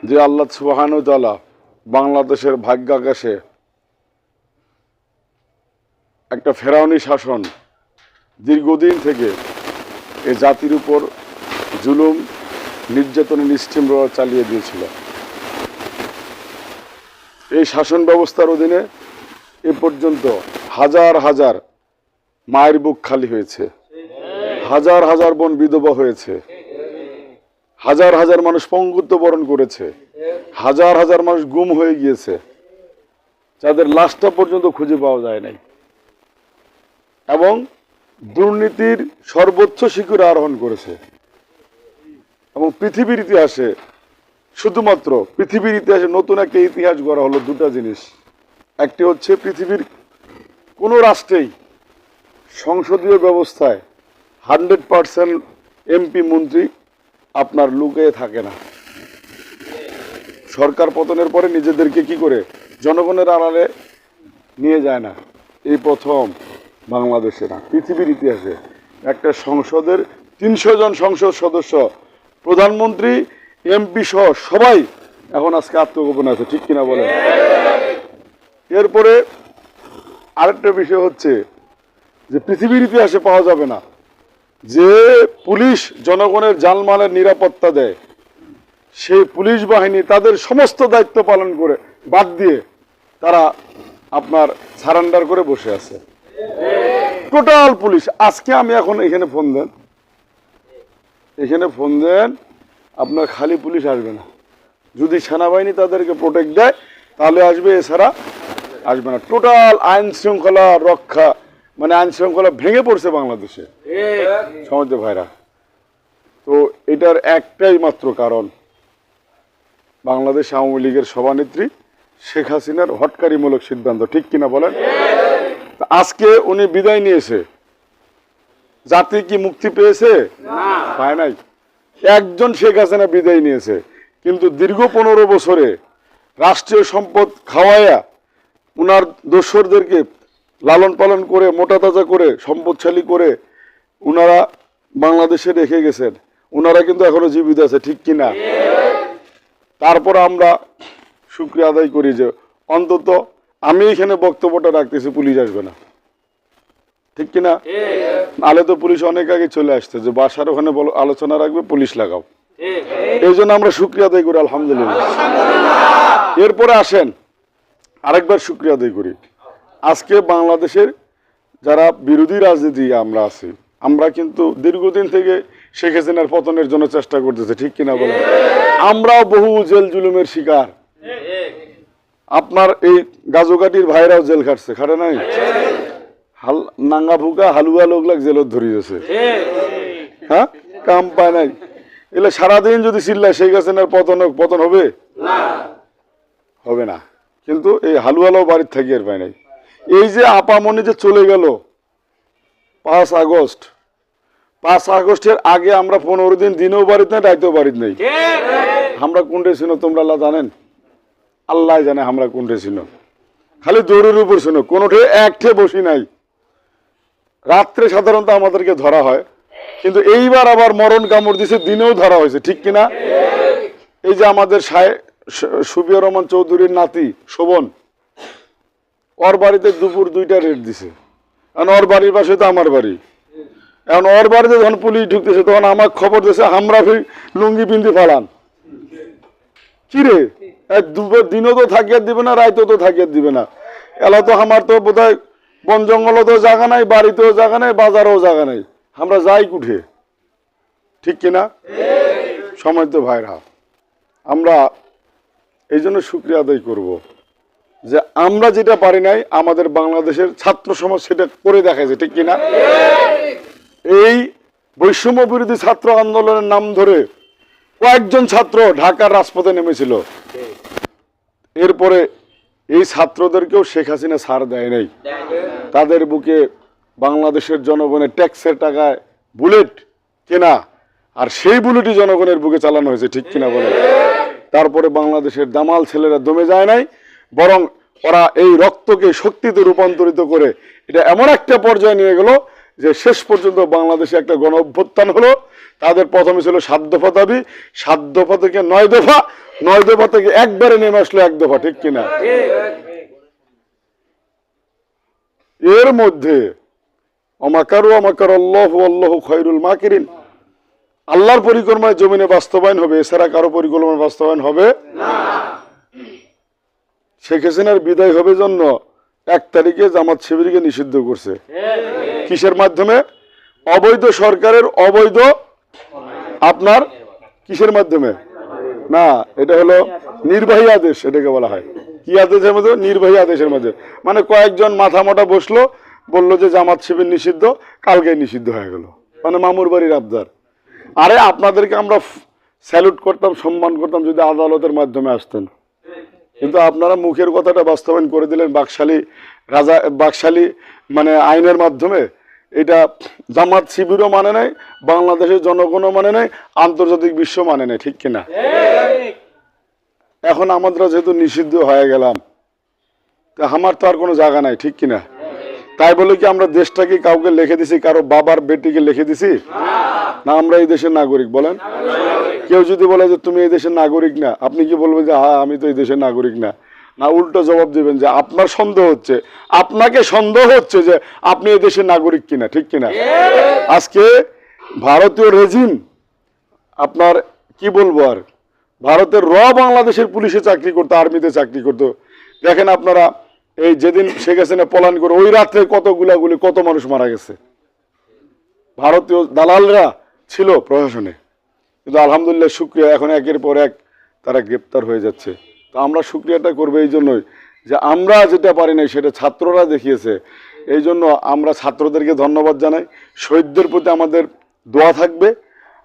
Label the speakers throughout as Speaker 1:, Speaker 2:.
Speaker 1: যে আল্লাহ সুবহানাহু ওয়া তাআলা বাংলাদেশের ভাগ্য আকাশে একটা ফেরাউনি শাসন দীর্ঘদিন থেকে এই জাতির উপর জুলুম নির্যাতনের স্টিমরোলার চালিয়ে দিয়েছিল। এই শাসন ব্যবস্থার অধীনে এ পর্যন্ত হাজার হাজার মায়ের বুক খালি হয়েছে, হাজার হাজার বোন বিধবা হয়েছে, হাজার হাজার মানুষ পঙ্গুত্ব বরণ করেছে, হাজার হাজার মানুষ গুম হয়ে গিয়েছে, যাদের লাশটা পর্যন্ত খুঁজে পাওয়া যায় নাই। এবং দুর্নীতির সর্বোচ্চ শিখরে আরোহণ করেছে। এবং পৃথিবীর ইতিহাসে, শুধুমাত্র পৃথিবীর ইতিহাসে নতুন একটা ইতিহাস গড়া হলো দুটা জিনিস। একটি হচ্ছে পৃথিবীর কোনো রাষ্ট্রেই সংসদীয় ব্যবস্থায় 100% এমপি মন্ত্রী আপনার লুকিয়ে থাকে না। সরকার পতনের পরে নিজেদেরকে কি করে জনগণের আড়ালে নিয়ে যায় না। এই প্রথম বাংলাদেশে না, পৃথিবীর ইতিহাসে একটা সংসদের 300 জন সংসদ সদস্য, প্রধানমন্ত্রী, এমপি সহ সবাই এখন আজকে আত্মগোপনে আছে, ঠিক কিনা বলেন? এরপরে আরেকটা বিষয় হচ্ছে যে পৃথিবীর ইতিহাসে পাওয়া যাবে না যে পুলিশ জনগণের জানমালের নিরাপত্তা দেয়, সেই পুলিশ বাহিনী তাদের সমস্ত দায়িত্ব পালন করে বাদ দিয়ে তারা আপনার সারেন্ডার করে বসে আছে। Total police. আজকে আমি এখন এখানে ফোন দেন, আপনার খালি পুলিশ আসবে না। যদি সেনাবাহিনী তাদেরকে প্রোটেক্ট দেয় তাহলে আসবে, এছাড়া আসবে না। টোটাল আইন শৃঙ্খলা রক্ষা, মানে আইন শৃঙ্খলা ভেঙে পড়ছে বাংলাদেশে, সমাজ ভাইরা। তো এটার একটাই মাত্র কারণ, বাংলাদেশ আওয়ামী লীগের সভানেত্রী শেখ হাসিনার হটকারিমূলক সিদ্ধান্ত, ঠিক কিনা বলেন? আজকে উনি বিদায় নিয়েছে, জাতি কি মুক্তি পেয়েছে? পায় নাই। একজন শেখ হাসিনা বিদায় নিয়েছে, কিন্তু দীর্ঘ 15 বছরে রাষ্ট্রীয় সম্পদ খাওয়াইয়া উনার দোসরদেরকে লালন পালন করে মোটা তাজা করে সম্পদশালী করে উনারা বাংলাদেশে রেখে গেছেন। উনারা কিন্তু এখনো জীবিত আছে, ঠিক কিনা? তারপর আমরা শুকরিয়া আদায় করি যে অন্তত আমি এখানে বক্তব্যটা রাখতেছি, পুলিশ আসবে না, ঠিক কিনা? নাহলে তো পুলিশ অনেক আগে চলে আসছে যে বাসার ওখানে আলোচনা রাখবে, পুলিশ লাগাও। এই জন্য আমরা শুকরিয়া আদায় করি, আলহামদুলিল্লাহ। এরপরে আসেন আরেকবার শুকরিয়া আদায় করি, আজকে বাংলাদেশের যারা বিরোধী রাজনীতি আমরা আছি, আমরা কিন্তু দীর্ঘদিন থেকে শেখ হাসিনার পতনের জন্য চেষ্টা করতেছি, ঠিক কিনা বলেন? আমরাও বহু জেল জুলুমের শিকার। আপনার এই গাজোকাটির ভাইরাও জেল খাটছে, খাটে নাই? নাঙ্গা ফুকা হালুয়া লোকলাক জেলত ধরিয়েছে, হ্যাঁ, কাম পায় নাই। এলে সারাদিন যদি চিল্লায় শেখ হাসিনার পতন হবে? হবে না। কিন্তু এই হালুয়ালাও বাড়ির থাকি আর পায় নাই। এই যে আপামনি যে চলে গেল 5 আগস্টের আগে আমরা 15 দিন দিনেও বাড়িতে নেই, রাইতেও বাড়িতে নেই। আমরা কোনটা ছিল তোমরা আল্লাহ জানেন, আল্লাহ জানে আমরা কোনটা ছিল। খালি দৌড়ের উপর ছিল, কোনোঠে একঠে বসি নাই। রাত্রে সাধারণত আমাদেরকে ধরা হয়, কিন্তু এইবার আবার মরণ কামড় দিছে, দিনেও ধরা হয়েছে, ঠিক কিনা? এই যে আমাদের সুবিয়া রহমান চৌধুরীর নাতি শোভন, ওর বাড়িতে দুপুর 2টা রেড দিছে। কারণ ওর বাড়ির পাশে তো আমার বাড়ি। এখন ওর বাড়িতে যখন পুলিশ ঢুকতেছে তখন আমার খবর দিয়েছে আমরা ফির লুঙ্গি পিন্দি ফালান। কিরে, দিনও তো থাকিয়ে দিবে না, রাইতেও তো থাকিয়ে দিবে না। এলা তো আমার তো বোধ হয় বন জঙ্গলও তো জায়গা নাই, বাড়িতেও জায়গা নাই, বাজারেও জায়গা নাই, আমরা যাই কুঠে, ঠিক কিনা? সময় তো ভাইরা, আমরা এই জন্য শুকরিয়া আদায় করব যে আমরা যেটা পারি নাই আমাদের বাংলাদেশের ছাত্র সমাজ সেটা করে দেখাইছে, ঠিক কিনা? এই বৈষম্য বিরোধী ছাত্র আন্দোলনের নাম ধরে কয়েকজন ছাত্র ঢাকার রাজপথে নেমেছিল। এরপরে এই ছাত্রদেরকেও শেখ হাসিনা ছাড় দেয় নাই। তাদের বুকে বাংলাদেশের জনগণের ট্যাক্সের টাকায় বুলেট কেনা, আর সেই বুলেটই জনগণের বুকে চালানো হয়েছে, ঠিক কিনা বলে? তারপরে বাংলাদেশের দামাল ছেলেরা দমে যায় নাই, বরং ওরা এই রক্তকে শক্তিতে রূপান্তরিত করে এটা এমন একটা পর্যায়ে নিয়ে গেল যে শেষ পর্যন্ত বাংলাদেশে একটা গণ অভ্যুত্থান হলো। তাদের প্রথমে ছিল 7 দফা দাবি, 7 দফা থেকে 9 দফা, 9 দফা থেকে একবারে নেমে আসলো 1 দফা, ঠিক কিনা? এর মধ্যে অমাকারু অমাকার আল্লাহু আল্লাহু খায়রুল মাকিরিন, আল্লাহর পরিকল্পনা জমিনে বাস্তবায়ন হবে, এছাড়া কারো পরিকল্পনা বাস্তবায়ন হবে না। শেখ হাসিনার বিদায় হবে জন্য 1 তারিখে জামাত শিবিরকে নিষিদ্ধ করছে। কিসের মাধ্যমে? অবৈধ সরকারের অবৈধ আপনার কিসের মাধ্যমে? না, এটা হলো নির্বাহী আদেশ, এটাকে বলা হয় কি আদেশের মধ্যে? নির্বাহী আদেশের মধ্যে। মানে কয়েকজন মাথা মোটা বসলো, বললো যে জামাত শিবির নিষিদ্ধ, কালকে নিষিদ্ধ হয়ে গেল। মানে মামুর বাড়ির আবদার। আরে আপনাদেরকে আমরা স্যালুট করতাম, সম্মান করতাম যদি আদালতের মাধ্যমে আসতেন, কিন্তু আপনারা মুখের কথাটা বাস্তবায়ন করে দিলেন বাকশালী মানে আইনের মাধ্যমে। এটা জামাত শিবিরও মানে নাই, বাংলাদেশের জনগণও মানে নাই, আন্তর্জাতিক বিশ্ব মানে নাই, ঠিক কিনা? এখন আমরা যেহেতু নিষিদ্ধ হয়ে গেলাম, তা আমার তো আর কোনো জায়গা নাই, ঠিক কিনা? তাই বলে কি আমরা দেশটাকে কাউকে লিখে দিছি, কারো বাবার বেটিকে লিখে দিছি? না, আমরা এই দেশের নাগরিক। বলেন, কেউ যদি বলে যে তুমি এই দেশের নাগরিক না, আপনি কি বলবেন যে হ্যাঁ আমি তো এই দেশের নাগরিক না? না, উল্টো জবাব দিবেন যে আপনার সন্দেহ হচ্ছে, আপনাকে সন্দেহ হচ্ছে যে আপনি এই দেশের নাগরিক কিনা, ঠিক কিনা? আজকে ভারতীয় রেজিম আপনার কি বলবো আর, ভারতের বাংলাদেশের পুলিশে চাকরি করতো, আর্মিতে চাকরি করতো। দেখেন আপনারা, এই যেদিন শেখ হাসিনা পলায়ন করে ওই রাত্রে কত গুলাগুলি, কত মানুষ মারা গেছে। ভারতীয় দালালরা ছিল প্রশাসনে, কিন্তু আলহামদুলিল্লাহ শুকরিয়া, এখন একের পর এক তারা গ্রেপ্তার হয়ে যাচ্ছে। তো আমরা শুকরিয়াটা করবো এই জন্যই যে আমরা যেটা পারি না সেটা ছাত্ররা দেখিয়েছে। এই জন্য আমরা ছাত্রদেরকে ধন্যবাদ জানাই, শহীদদের প্রতি আমাদের দোয়া থাকবে।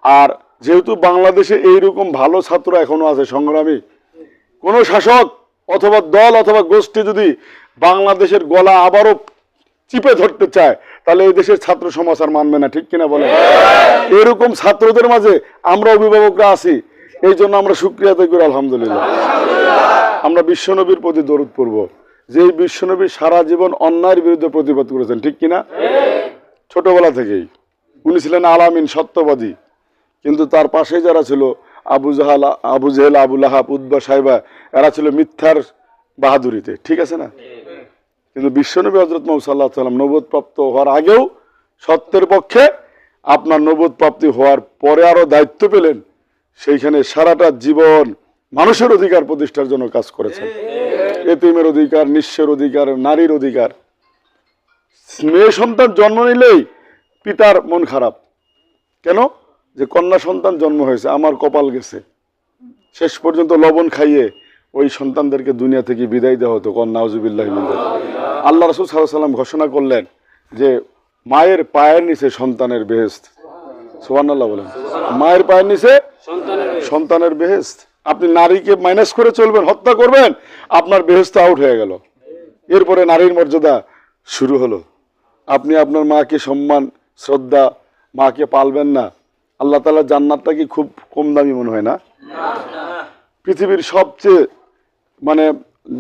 Speaker 1: আর যেহেতু বাংলাদেশে এইরকম ভালো ছাত্র এখনো আছে সংগ্রামী, কোনো শাসক অথবা দল অথবা গোষ্ঠী যদি বাংলাদেশের গলা আবারও চিপে ধরতে চায়, তাহলে এই দেশের ছাত্র সমাজ আর মানবে না, ঠিক কিনা বলেন? এরকম ছাত্রদের মাঝে আমরা অভিভাবকরা আছি, এই জন্য আমরা শুকরিয়া আদায় করি আলহামদুলিল্লাহ। আমরা বিশ্বনবীর প্রতি দরুদ পড়ব, যে এই বিশ্বনবী সারা জীবন অন্যায়ের বিরুদ্ধে প্রতিবাদ করেছেন, ঠিক কিনা? ছোটবেলা থেকেই উনি ছিলেন আলামিন, সত্যবাদী। কিন্তু তার পাশে যারা ছিল আবু জেহেল, আবু লাহাব, উতবা, সাইবা, এরা ছিল মিথ্যার বাহাদুরিতে, ঠিক আছে না? কিন্তু বিশ্বনবী হযরত মুহাম্মদ সাল্লাল্লাহু আলাইহি ওয়াসাল্লাম নবুয়ত প্রাপ্ত হওয়ার আগেও সত্যের পক্ষে, আপনার নবুয়ত প্রাপ্তি হওয়ার পরে আরো দায়িত্ব পেলেন, সেইখানে সারাটা জীবন মানুষের অধিকার প্রতিষ্ঠার জন্য কাজ করেছেন। এতিমের অধিকার, নিঃস্বের অধিকার, নারীর অধিকার। মেয়ে সন্তান জন্ম নিলেই পিতার মন খারাপ, কেন? যে কন্যা সন্তান জন্ম হয়েছে, আমার কপাল গেছে। শেষ পর্যন্ত লবণ খাইয়ে ওই সন্তানদেরকে দুনিয়া থেকে বিদায় দেওয়া হতো। নাউজুবিল্লাহ মিন যালিক। আল্লাহ রাসূল সাল্লাল্লাহু আলাইহি ওয়াসাল্লাম ঘোষণা করলেন যে মায়ের পায়ের নিচে সন্তানের বেহেশত। সুবহানাল্লাহ বলেন। মায়ের পায়ের নিচে সন্তানের বেহেশত। আপনি নারীকে মাইনাস করে চলবেন, হত্যা করবেন, আপনার বেহেশত আউট হয়ে গেল। এরপরে নারীর মর্যাদা শুরু হলো। আপনি আপনার মাকে সম্মান, শ্রদ্ধা, মাকে পালবেন না, আল্লাহ তাআলা জান্নাতটা কি খুব কম দামি মনে হয় না? পৃথিবীর সবচেয়ে মানে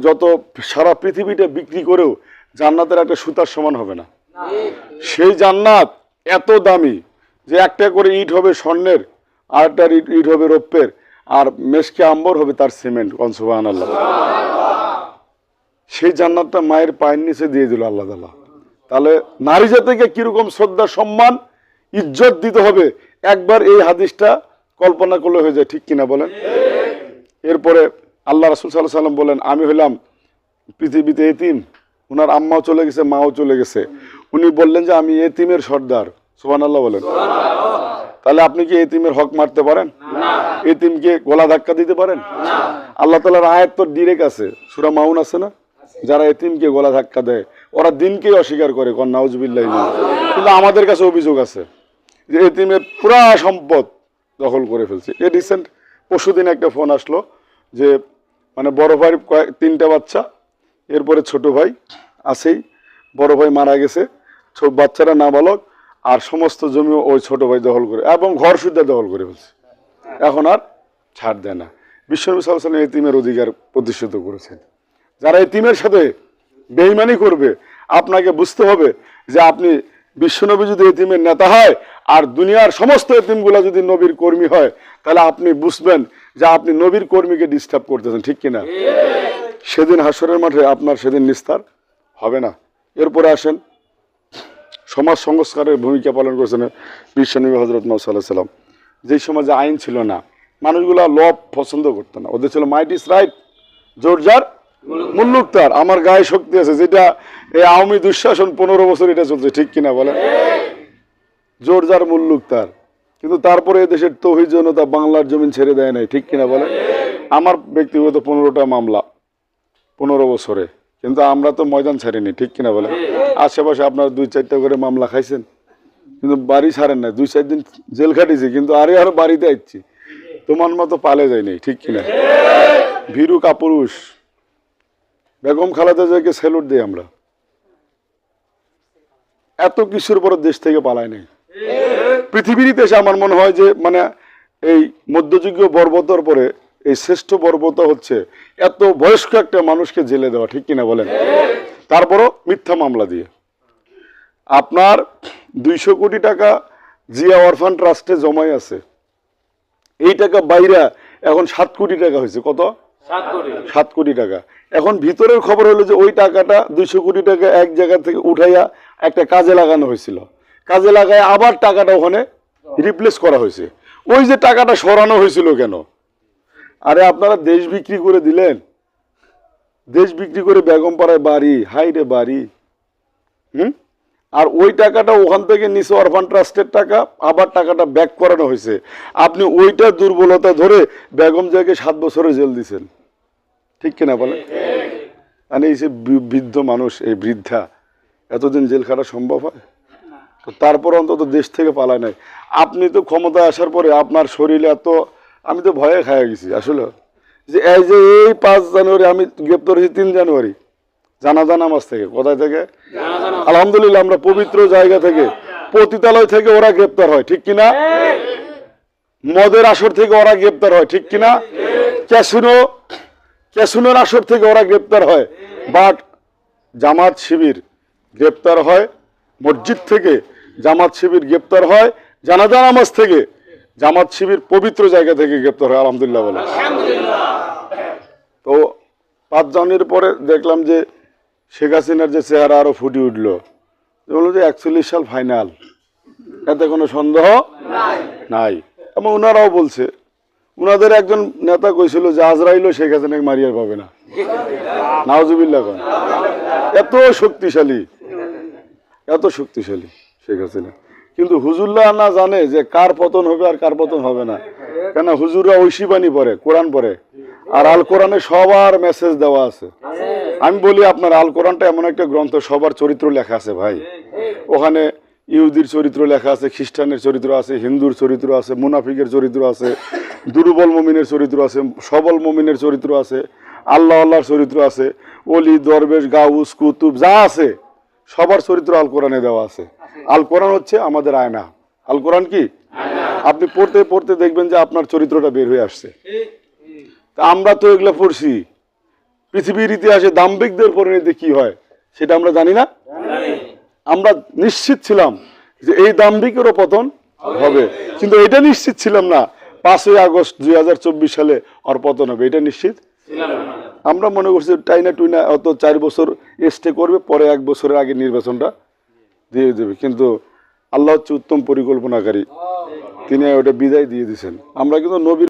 Speaker 1: যত সারা পৃথিবীটা বিক্রি করেও জান্নাতের একটা সুতার সমান হবে না। সেই জান্নাত এত দামি যে একটা করে ইট হবে স্বর্ণের, আর একটা ইট হবে রৌপ্যের, আর মেশকে আম্বর হবে তার সিমেন্ট। সুবহানাল্লাহ। সেই জান্নাতটা মায়ের পায়ের নিচে দিয়ে দিল আল্লাহ তাআলা। তাহলে নারী জাতিকে কিরকম শ্রদ্ধা, সম্মান, ইজ্জত দিতে হবে, একবার এই হাদিসটা কল্পনা করলে হয়ে যায়, ঠিক কিনা বলেন? এরপরে আল্লাহ রাসূল সাল্লাল্লাহু আলাইহি ওয়াসাল্লাম বলেন, আমি হইলাম পৃথিবীতে এতিম, ওনার আম্মাও চলে গেছে, মাও চলে গেছে। উনি বললেন যে আমি এতিমের সর্দার। সুবহানাল্লাহ বলেন। তাহলে আপনি কি এতিমের হক মারতে পারেন? এতিমকে গলা ধাক্কা দিতে পারেন? আল্লাহ তাআলার আয়াত তো ডিরেক্ট আছে, সূরা মাউন আছে না? যারা এতিমকে গলা ধাক্কা দেয় ওরা দিনকেই অস্বীকার করে। নাউজুবিল্লাহ। কিন্তু আমাদের কাছে অভিযোগ আছে যে এতিমের পুরা সম্পদ দখল করে ফেলছে। এই রিসেন্ট পরশুদিন একটা ফোন আসলো যে মানে বড় ভাইয়ের 3টা বাচ্চা, এরপরে ছোট ভাই আছেই, বড় ভাই মারা গেছে, বাচ্চারা নাবালক, আর সমস্ত জমি ওই ছোট ভাই দখল করে, এবং ঘর সুদ্ধা দখল করে ফেলছে। এখন আর ছাড় দেয় না। বিশ্বনবী সাল্লাল্লাহু আলাইহি ওয়াসাল্লাম এতিমের অধিকার প্রতিষ্ঠিত করেছেন। যারা এতিমের সাথে বেঈমানি করবে, আপনাকে বুঝতে হবে যে আপনি বিশ্বনবী যদি এতিমের নেতা হয় আর দুনিয়ার সমস্ত এতিমগুলা যদি নবীর কর্মী হয়, তাহলে আপনি বুঝবেন যে আপনি নবীর কর্মীকে ডিস্টার্ব করতেছেন, ঠিক কিনা? সেদিন হাসরের মাঠে আপনার সেদিন নিস্তার হবে না। এরপরে আসেন, সমাজ সংস্কারের ভূমিকা পালন করেছেন বিশ্বনবী হযরত মুহাম্মদ সাল্লাল্লাহু আলাইহি ওয়াসাল্লাম। যেই সমাজে আইন ছিল না, মানুষগুলা ল পছন্দ করতো না, ওদের ছিল মাইট ইজ রাইট, জোর যার মুল্লুক তার, আমার গায়ে শক্তি আছে, যেটা এই আওয়ামী দুঃশাসন 15 বছর এটা চলছে, ঠিক কিনা বলেন? জোর যার মুল্লুক তার। কিন্তু তারপরে এদেশের তৌহিদ জনতা বাংলার জমিন ছেড়ে দেয় নাই, ঠিক কিনা বলেন? আমার ব্যক্তিগত 15টা মামলা 15 বছরে, কিন্তু আমরা তো ময়দান ছাড়িনি, ঠিক কিনা বলেন? আশেপাশে আপনার 2-4টা করে মামলা খাইছেন, কিন্তু বাড়ি ছাড়েন না, 2-4 দিন জেল খাটিয়েছি, কিন্তু আরো বাড়িতে আসছি, তোমার মতো পালে যায়নি, ঠিক কিনা? ভীরু কাপুরুষ বেগম খালেদা জিয়াকে স্যালুট দিই আমরা, এত কিছুর পর দেশ থেকে পালায় নাই। পৃথিবীর ইতিহাসে আমার মনে হয় যে মানে এই মধ্যযুগীয় বর্বরতার পরে এই শ্রেষ্ঠ বর্বরতা হচ্ছে এত বয়স্ক একটা মানুষকে জেলে দেওয়া, ঠিক কিনা বলেন? তারপরও মিথ্যা মামলা দিয়ে। আপনার 200 কোটি টাকা জিয়া অরফান ট্রাস্টে জমাই আছে, এই টাকা বাইরা এখন 7 কোটি টাকা হয়েছে। কত? 7 কোটি টাকা। এখন ভিতরের খবর হলো যে ওই টাকাটা 200 কোটি টাকা এক জায়গা থেকে উঠাইয়া একটা কাজে লাগানো হয়েছিল, কাজে লাগায় আবার টাকাটা ওখানে রিপ্লেস করা হয়েছে। ওই যে টাকাটা সরানো হয়েছিল কেন? আরে আপনারা দেশ বিক্রি করে দিলেন, দেশ বিক্রি করে বেগম পাড়ায় বাড়ি, হাই রে বাড়ি। আর ওই টাকাটা ওখান থেকে নিচে অরফান ট্রাস্টের টাকা, আবার টাকাটা ব্যাক করানো হয়েছে। আপনি ওইটা দুর্বলতা ধরে বেগম জিয়াকে 7 বছরের জেল দিছেন, ঠিক কিনা বলেন? মানে এই যে বৃদ্ধ মানুষ, এই বৃদ্ধা এতদিন জেল খাটা সম্ভব হয়? তো তারপর অন্তত দেশ থেকে পালায় নাই। আপনি তো ক্ষমতায় আসার পরে আপনার শরীরে এত, আমি তো ভয়ে খাইয়া গেছি আসলে, যে এই 5 জানুয়ারি আমি গ্রেপ্তার হয়েছি, 3 জানুয়ারি জানাজা নামাজ থেকে। কোথায় থেকে? আলহামদুলিল্লাহ, আমরা পবিত্র জায়গা থেকে, পতিতালয় থেকে ওরা গ্রেপ্তার হয়, ঠিক কিনা? মদের আসর থেকে ওরা গ্রেপ্তার হয়, ঠিক কিনা? ক্যাসিনোর আসর থেকে ওরা গ্রেপ্তার হয়। বাট জামাত শিবির গ্রেপ্তার হয় মসজিদ থেকে, জামাত শিবির গ্রেপ্তার হয় জানাজা নামাজ থেকে, জামাত শিবির পবিত্র জায়গা থেকে গ্রেপ্তার হয়, আলহামদুলিল্লাহ বলে। তো 5 জানুয়ারির পরে দেখলাম যে শেখ হাসিনার যে চেহারা আরো ফুটে উঠলো, বললো যে 41 সাল ফাইনাল, এতে কোনো সন্দেহ নাই। এবং ওনারাও বলছে, ওনাদের একজন নেতা কইছিল যে আজরাইলও শেখ হাসিনাকে মারিয়ার পাবে না। নাউজুবিল্লাহ। এত শক্তিশালী, এত শক্তিশালী শেখ হাসিনা। কিন্তু হুজুররা না জানে যে কার পতন হবে আর কার পতন হবে না, কেন হুজুররা ঐশী বাণী পড়ে, কোরআন পড়ে, আর আল কোরআনে সবার মেসেজ দেওয়া আছে। আমি বলি আপনার আল কোরআনটা এমন একটা গ্রন্থ, সবার চরিত্র লেখা আছে ভাই। ওখানে ইহুদির চরিত্র লেখা আছে, খ্রিস্টানের চরিত্র আছে, হিন্দুর চরিত্র আছে, মুনাফিকের চরিত্র আছে, দুর্বল মুমিনের চরিত্র আছে, সবল মুমিনের চরিত্র আছে, আল্লাহর চরিত্র আছে, ওলি দরবেশ গাউস কুতুব যা আছে সবার চরিত্র আল কোরআনে দেওয়া আছে। আল কোরআন হচ্ছে আমাদের আয়না। আল কোরআন কি? আপনি পড়তে পড়তে দেখবেন যে আপনার চরিত্রটা বের হয়ে আসছে। তা আমরা তো এগুলো পড়ছি, পৃথিবীর ইতিহাসে দাম্ভিকদের পরিণতি কি হয় সেটা আমরা জানি না। আমরা নিশ্চিত ছিলাম যে এই দাম্ভিকেরও পতন হবে, কিন্তু এটা নিশ্চিত ছিলাম না 5ই আগস্ট 2024 সালে ওর পতন হবে, এটা নিশ্চিত। আমরা মনে করছি টাইনা টুইনা অত 4 বছর স্টে করবে, পরে 1 বছরের আগে নির্বাচনটা দিয়ে দেবে। কিন্তু আল্লাহ হচ্ছে উত্তম পরিকল্পনাকারী, তিনি ওটা বিদায় দিয়ে দিয়েছেন। আমরা কিন্তু নবীর